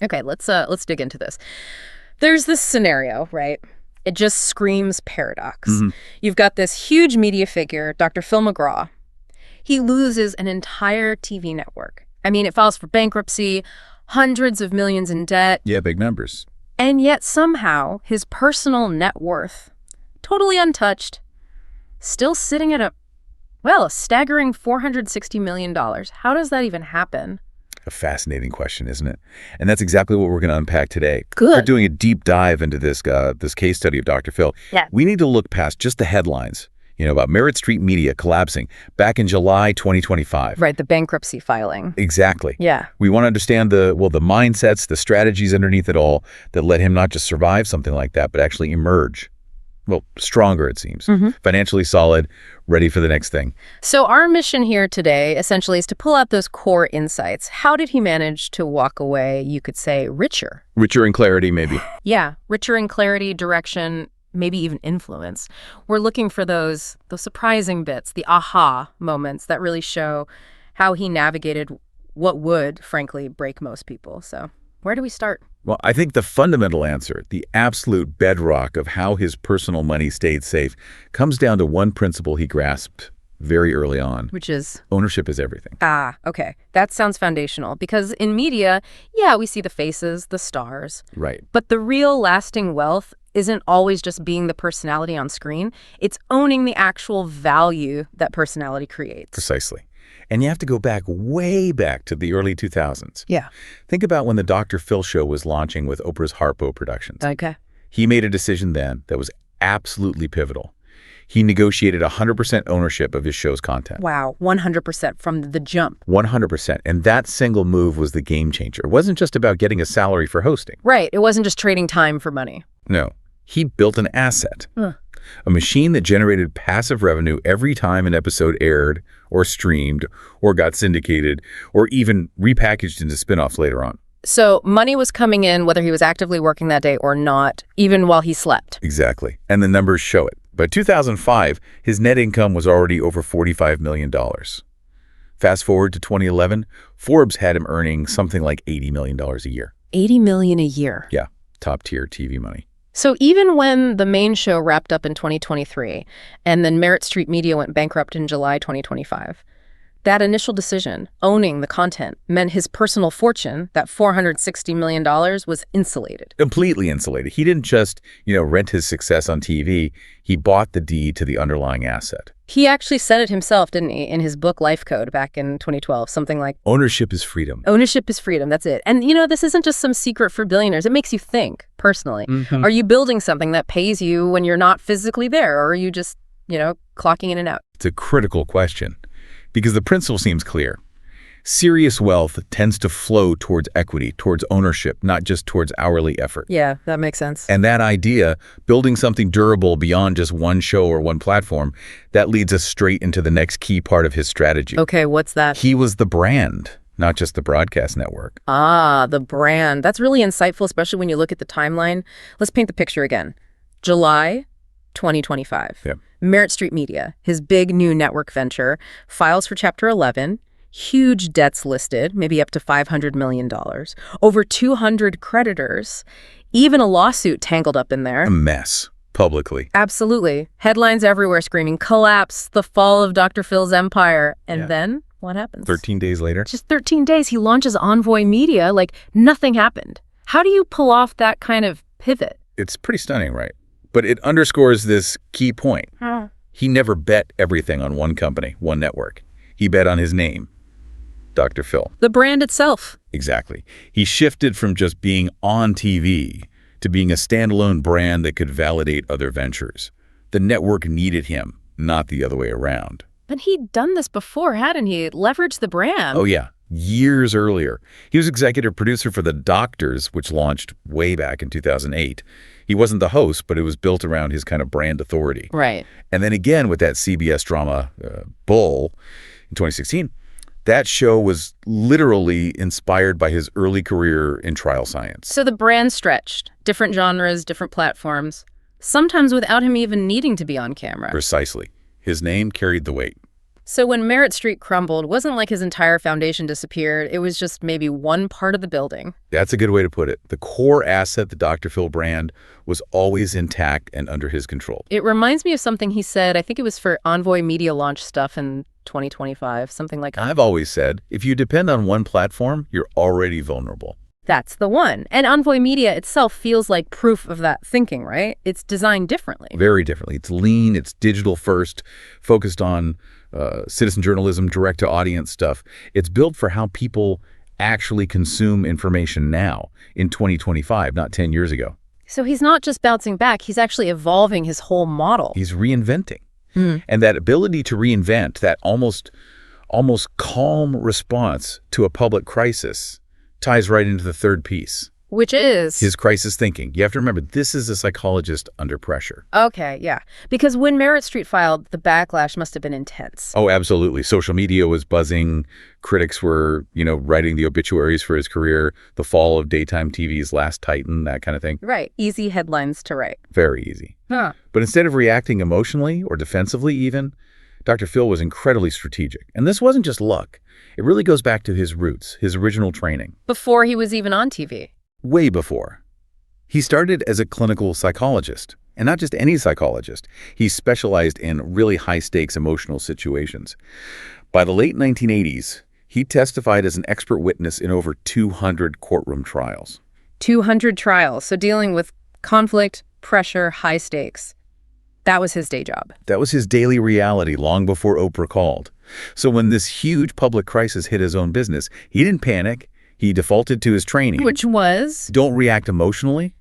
Okay, let's dig into this. There's this scenario, right? It just screams paradox. You've got this huge media figure, Dr. Phil McGraw. He loses an entire TV network. I mean, it files for bankruptcy, hundreds of millions in debt. Yeah, big numbers. And yet somehow his personal net worth, totally untouched, still sitting at a staggering $460 million. How does that even happen? A fascinating question, isn't it? And that's exactly what we're going to unpack today. Good. We're doing a deep dive into this case study of Dr. Phil. Yeah. We need to look past just the headlines, about Merit Street Media collapsing back in July 2025. Right, the bankruptcy filing. Exactly. Yeah. We want to understand the mindsets, the strategies underneath it all that let him not just survive something like that, but actually emerge. Well, stronger, it seems. Financially solid, ready for the next thing. So our mission here today essentially is to pull out those core insights. How did he manage to walk away, you could say, richer? Richer in clarity, maybe. Yeah, richer in clarity, direction, maybe even influence. We're looking for those surprising bits, the aha moments that really show how he navigated what would, frankly, break most people. So where do we start? Well, I think the fundamental answer, the absolute bedrock of how his personal money stayed safe, comes down to one principle he grasped very early on. Which is? Ownership is everything. Ah, okay. That sounds foundational because in media, yeah, we see the faces, the stars. Right. But the real lasting wealth isn't always just being the personality on screen. It's owning the actual value that personality creates. Precisely. And you have to go way back to the early 2000s. Yeah. Think about when the Dr. Phil show was launching with Oprah's Harpo Productions. Okay. He made a decision then that was absolutely pivotal. He negotiated 100% ownership of his show's content. Wow, 100% from the jump. 100%. And that single move was the game changer. It wasn't just about getting a salary for hosting. Right. It wasn't just trading time for money. No. He built an asset. A machine that generated passive revenue every time an episode aired or streamed or got syndicated or even repackaged into spin-offs later on. So money was coming in whether he was actively working that day or not, even while he slept. Exactly. And the numbers show it. By 2005, his net income was already over $45 million. Fast forward to 2011, Forbes had him earning something like $80 million a year. $80 million a year. Yeah, top-tier TV money. So even when the main show wrapped up in 2023 and then Merit Street Media went bankrupt in July 2025, that initial decision, owning the content, meant his personal fortune, that $460 million, was insulated. Completely insulated. He didn't just, rent his success on TV. He bought the deed to the underlying asset. He actually said it himself, didn't he, in his book Life Code back in 2012, something like, ownership is freedom. Ownership is freedom, that's it. And, this isn't just some secret for billionaires. It makes you think, personally. Are you building something that pays you when you're not physically there, or are you just, clocking in and out? It's a critical question because the principle seems clear. Serious wealth tends to flow towards equity, towards ownership, not just towards hourly effort. Yeah, that makes sense. And that idea, building something durable beyond just one show or one platform, that leads us straight into the next key part of his strategy. Okay, what's that? He was the brand, not just the broadcast network. Ah, the brand. That's really insightful, especially when you look at the timeline. Let's paint the picture again. July 2025. Yeah. Merit Street Media, his big new network venture, files for Chapter 11. Huge debts listed, maybe up to $500 million. Over 200 creditors. Even a lawsuit tangled up in there. A mess, publicly. Absolutely. Headlines everywhere screaming, collapse, the fall of Dr. Phil's empire. And then, what happens? 13 days later? Just 13 days, he launches Envoy Media like nothing happened. How do you pull off that kind of pivot? It's pretty stunning, right? But it underscores this key point. He never bet everything on one company, one network. He bet on his name. Dr. Phil. The brand itself. Exactly. He shifted from just being on TV to being a standalone brand that could validate other ventures. The network needed him, not the other way around. But he'd done this before, hadn't he? Leveraged the brand. Oh, yeah. Years earlier. He was executive producer for The Doctors, which launched way back in 2008. He wasn't the host, but it was built around his kind of brand authority. Right. And then again with that CBS drama, Bull, in 2016, that show was literally inspired by his early career in trial science. So the brand stretched. Different genres, different platforms. Sometimes without him even needing to be on camera. Precisely. His name carried the weight. So when Merritt Street crumbled, it wasn't like his entire foundation disappeared. It was just maybe one part of the building. That's a good way to put it. The core asset, the Dr. Phil brand, was always intact and under his control. It reminds me of something he said, I think it was for Envoy Media launch stuff in 2025, something like that. I've always said, if you depend on one platform, you're already vulnerable. That's the one. And Envoy Media itself feels like proof of that thinking, right? It's designed differently. Very differently. It's lean, it's digital first, focused on citizen journalism, direct-to-audience stuff. It's built for how people actually consume information now in 2025, not 10 years ago. So he's not just bouncing back, he's actually evolving his whole model. He's reinventing. And that ability to reinvent, that almost calm response to a public crisis, ties right into the third piece. Which is? His crisis thinking. You have to remember, this is a psychologist under pressure. Okay, yeah. Because when Merritt Street filed, the backlash must have been intense. Oh, absolutely. Social media was buzzing. Critics were, writing the obituaries for his career, the fall of daytime TV's Last Titan, that kind of thing. Right. Easy headlines to write. Very easy. Huh. But instead of reacting emotionally or defensively even, Dr. Phil was incredibly strategic. And this wasn't just luck. It really goes back to his roots, his original training. Before he was even on TV. Way before. He started as a clinical psychologist, and not just any psychologist. He specialized in really high-stakes emotional situations. By the late 1980s, he testified as an expert witness in over 200 courtroom trials. 200 trials, so dealing with conflict, pressure, high stakes. That was his day job. That was his daily reality long before Oprah called. So when this huge public crisis hit his own business, he didn't panic. He defaulted to his training. Which was? Don't react emotionally,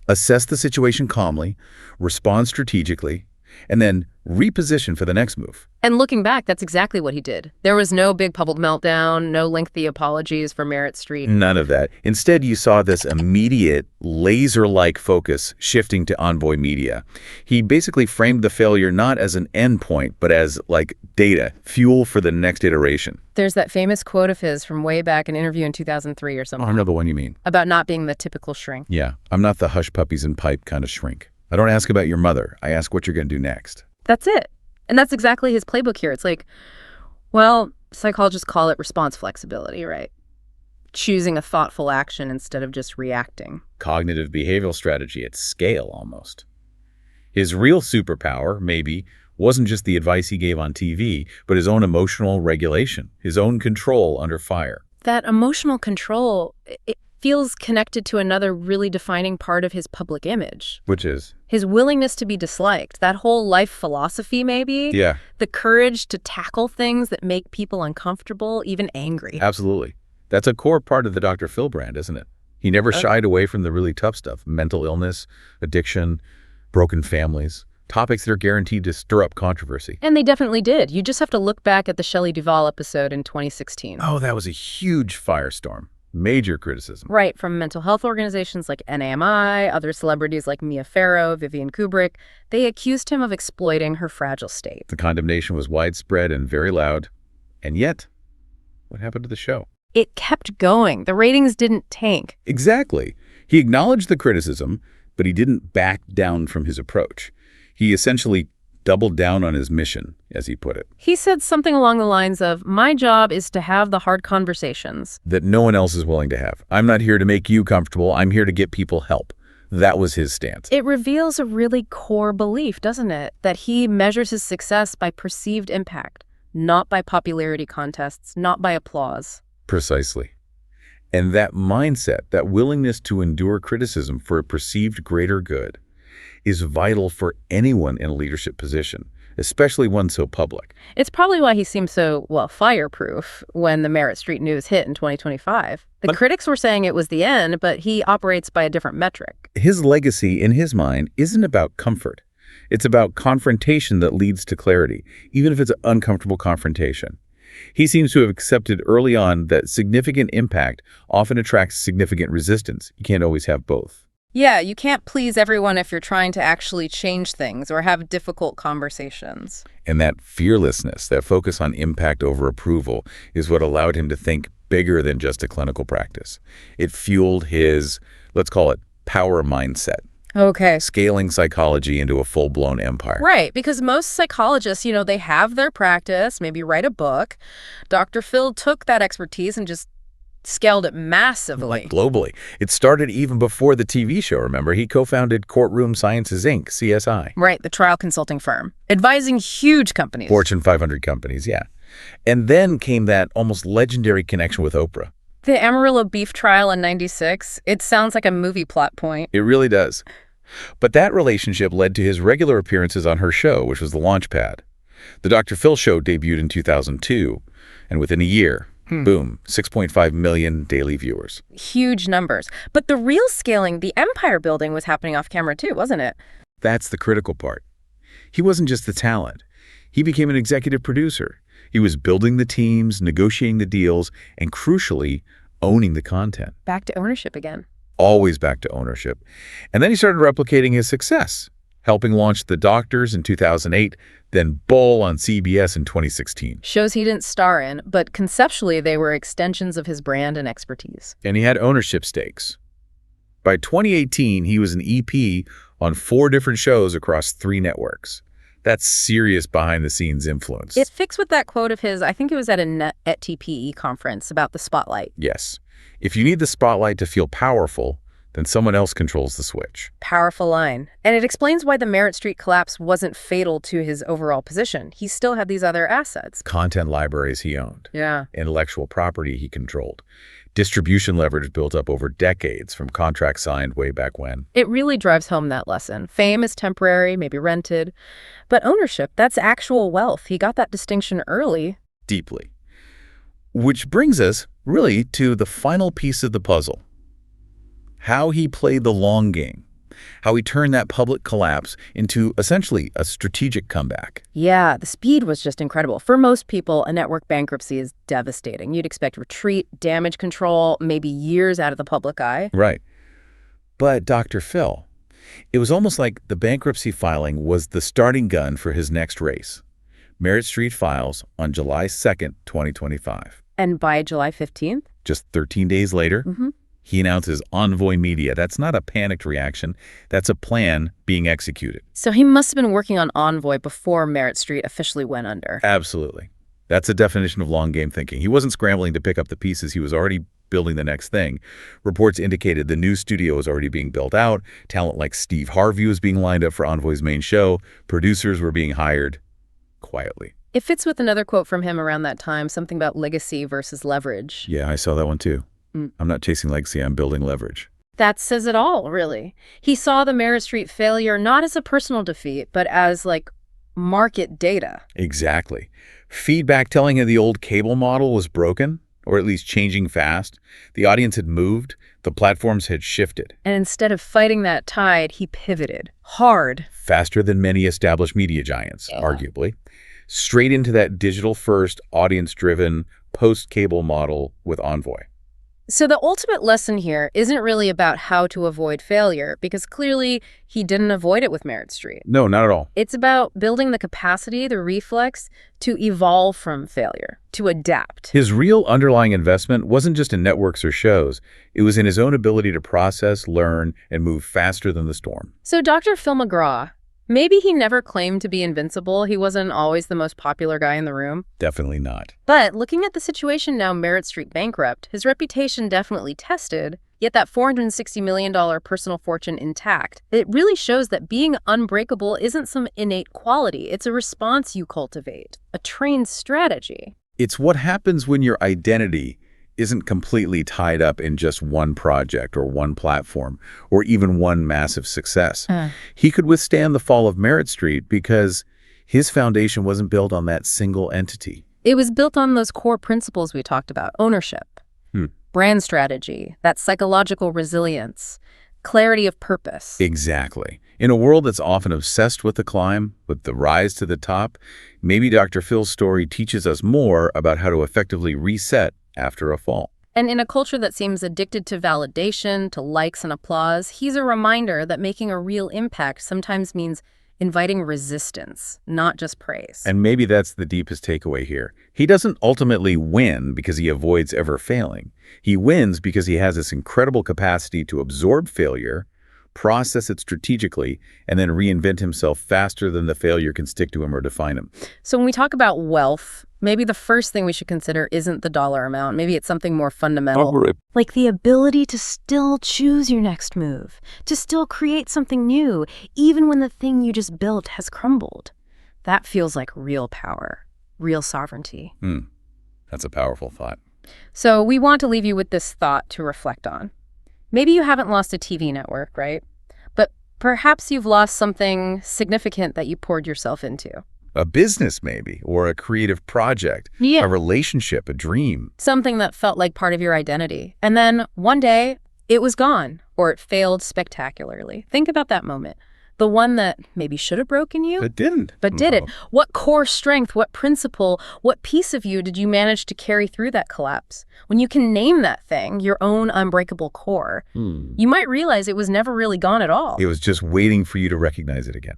assess the situation calmly, respond strategically, and then reposition for the next move. And looking back, that's exactly what he did. There was no big public meltdown, no lengthy apologies for Merritt Street. None of that. Instead, you saw this immediate, laser-like focus shifting to Envoy Media. He basically framed the failure not as an endpoint, but as, data, fuel for the next iteration. There's that famous quote of his from way back, an interview in 2003 or something. Oh, I know the one you mean. About not being the typical shrink. Yeah, I'm not the hush puppies and pipe kind of shrink. I don't ask about your mother. I ask what you're going to do next. That's it. And that's exactly his playbook here. It's like, well, psychologists call it response flexibility, right? Choosing a thoughtful action instead of just reacting. Cognitive behavioral strategy at scale, almost. His real superpower, maybe, wasn't just the advice he gave on TV, but his own emotional regulation, his own control under fire. That emotional control, it feels connected to another really defining part of his public image. Which is? His willingness to be disliked. That whole life philosophy, maybe? Yeah. The courage to tackle things that make people uncomfortable, even angry. Absolutely. That's a core part of the Dr. Phil brand, isn't it? He never shied away from the really tough stuff. Mental illness, addiction, broken families. Topics that are guaranteed to stir up controversy. And they definitely did. You just have to look back at the Shelley Duvall episode in 2016. Oh, that was a huge firestorm. Major criticism. Right, from mental health organizations like NAMI, other celebrities like Mia Farrow, Vivian Kubrick. They accused him of exploiting her fragile state. The condemnation was widespread and very loud. And yet, what happened to the show? It kept going. The ratings didn't tank. Exactly. He acknowledged the criticism, but he didn't back down from his approach. He essentially doubled down on his mission, as he put it. He said something along the lines of, my job is to have the hard conversations. That no one else is willing to have. I'm not here to make you comfortable. I'm here to get people help. That was his stance. It reveals a really core belief, doesn't it? That he measures his success by perceived impact, not by popularity contests, not by applause. Precisely. And that mindset, that willingness to endure criticism for a perceived greater good, is vital for anyone in a leadership position, especially one so public. It's probably why he seemed so, fireproof when the Merritt Street news hit in 2025. The critics were saying it was the end, but he operates by a different metric. His legacy, in his mind, isn't about comfort. It's about confrontation that leads to clarity, even if it's an uncomfortable confrontation. He seems to have accepted early on that significant impact often attracts significant resistance. You can't always have both. Yeah, you can't please everyone if you're trying to actually change things or have difficult conversations. And that fearlessness, that focus on impact over approval, is what allowed him to think bigger than just a clinical practice. It fueled his, let's call it, power mindset. Okay. scaling psychology into a full-blown empire. Right, because most psychologists, they have their practice, maybe write a book. Dr. Phil took that expertise and just scaled it massively. Globally. It started even before the TV show, remember? He co-founded Courtroom Sciences, Inc., CSI. Right, the trial consulting firm, advising huge companies. Fortune 500 companies, yeah. And then came that almost legendary connection with Oprah. The Amarillo beef trial in '96, it sounds like a movie plot point. It really does. But that relationship led to his regular appearances on her show, which was The Launchpad. The Dr. Phil show debuted in 2002, and within a year, boom, 6.5 million daily viewers. Huge numbers. But the real scaling, the empire building, was happening off camera too, wasn't it? That's the critical part. He wasn't just the talent. He became an executive producer. He was building the teams, negotiating the deals, and crucially, owning the content. Back to ownership again. Always back to ownership. And then he started replicating his success, helping launch The Doctors in 2008, then Bull on CBS in 2016. Shows he didn't star in, but conceptually they were extensions of his brand and expertise. And he had ownership stakes. By 2018, he was an EP on 4 different shows across 3 networks. That's serious behind-the-scenes influence. It fits with that quote of his, I think it was at TPE conference, about the spotlight. Yes. If you need the spotlight to feel powerful, then someone else controls the switch. Powerful line. And it explains why the Merit Street collapse wasn't fatal to his overall position. He still had these other assets. Content libraries he owned. Yeah. Intellectual property he controlled. Distribution leverage built up over decades from contracts signed way back when. It really drives home that lesson. Fame is temporary, maybe rented. But ownership, that's actual wealth. He got that distinction early. Deeply. Which brings us, really, to the final piece of the puzzle. How he played the long game. How he turned that public collapse into, essentially, a strategic comeback. Yeah, the speed was just incredible. For most people, a network bankruptcy is devastating. You'd expect retreat, damage control, maybe years out of the public eye. Right. But Dr. Phil, it was almost like the bankruptcy filing was the starting gun for his next race. Merit Street files on July 2nd, 2025. And by July 15th? Just 13 days later, he announces Envoy Media. That's not a panicked reaction. That's a plan being executed. So he must have been working on Envoy before Merit Street officially went under. Absolutely. That's a definition of long game thinking. He wasn't scrambling to pick up the pieces. He was already building the next thing. Reports indicated the new studio was already being built out. Talent like Steve Harvey was being lined up for Envoy's main show. Producers were being hired quietly. It fits with another quote from him around that time, something about legacy versus leverage. Yeah, I saw that one too. I'm not chasing legacy, I'm building leverage. That says it all, really. He saw the Merit Street failure not as a personal defeat, but as, market data. Exactly. Feedback telling him the old cable model was broken, or at least changing fast. The audience had moved. The platforms had shifted. And instead of fighting that tide, he pivoted. Hard. Faster than many established media giants, arguably. Straight into that digital-first, audience-driven, post-cable model with Envoy. So the ultimate lesson here isn't really about how to avoid failure, because clearly he didn't avoid it with Merit Street. No, not at all. It's about building the capacity, the reflex, to evolve from failure, to adapt. His real underlying investment wasn't just in networks or shows. It was in his own ability to process, learn, and move faster than the storm. So Dr. Phil McGraw, maybe he never claimed to be invincible. He wasn't always the most popular guy in the room. Definitely not. But looking at the situation now, Merit Street bankrupt, his reputation definitely tested, yet that $460 million personal fortune intact. It really shows that being unbreakable isn't some innate quality. It's a response you cultivate, a trained strategy. It's what happens when your identity isn't completely tied up in just one project or one platform or even one massive success. He could withstand the fall of Merit Street because his foundation wasn't built on that single entity. It was built on those core principles we talked about: ownership, brand strategy, that psychological resilience, clarity of purpose. Exactly. In a world that's often obsessed with the climb, with the rise to the top, maybe Dr. Phil's story teaches us more about how to effectively reset after a fall. And in a culture that seems addicted to validation, to likes and applause, he's a reminder that making a real impact sometimes means inviting resistance, not just praise. And maybe that's the deepest takeaway here. He doesn't ultimately win because he avoids ever failing. He wins because he has this incredible capacity to absorb failure, process it strategically, and then reinvent himself faster than the failure can stick to him or define him. So when we talk about wealth, maybe the first thing we should consider isn't the dollar amount. Maybe it's something more fundamental. Like the ability to still choose your next move, to still create something new, even when the thing you just built has crumbled. That feels like real power, real sovereignty. That's a powerful thought. So we want to leave you with this thought to reflect on. Maybe you haven't lost a TV network, right? But perhaps you've lost something significant that you poured yourself into. A business, maybe, or a creative project, a relationship, a dream. Something that felt like part of your identity. And then one day, it was gone, or it failed spectacularly. Think about that moment. The one that maybe should have broken you. It didn't. But did it? What core strength, what principle, what piece of you did you manage to carry through that collapse? When you can name that thing, your own unbreakable core, you might realize it was never really gone at all. It was just waiting for you to recognize it again.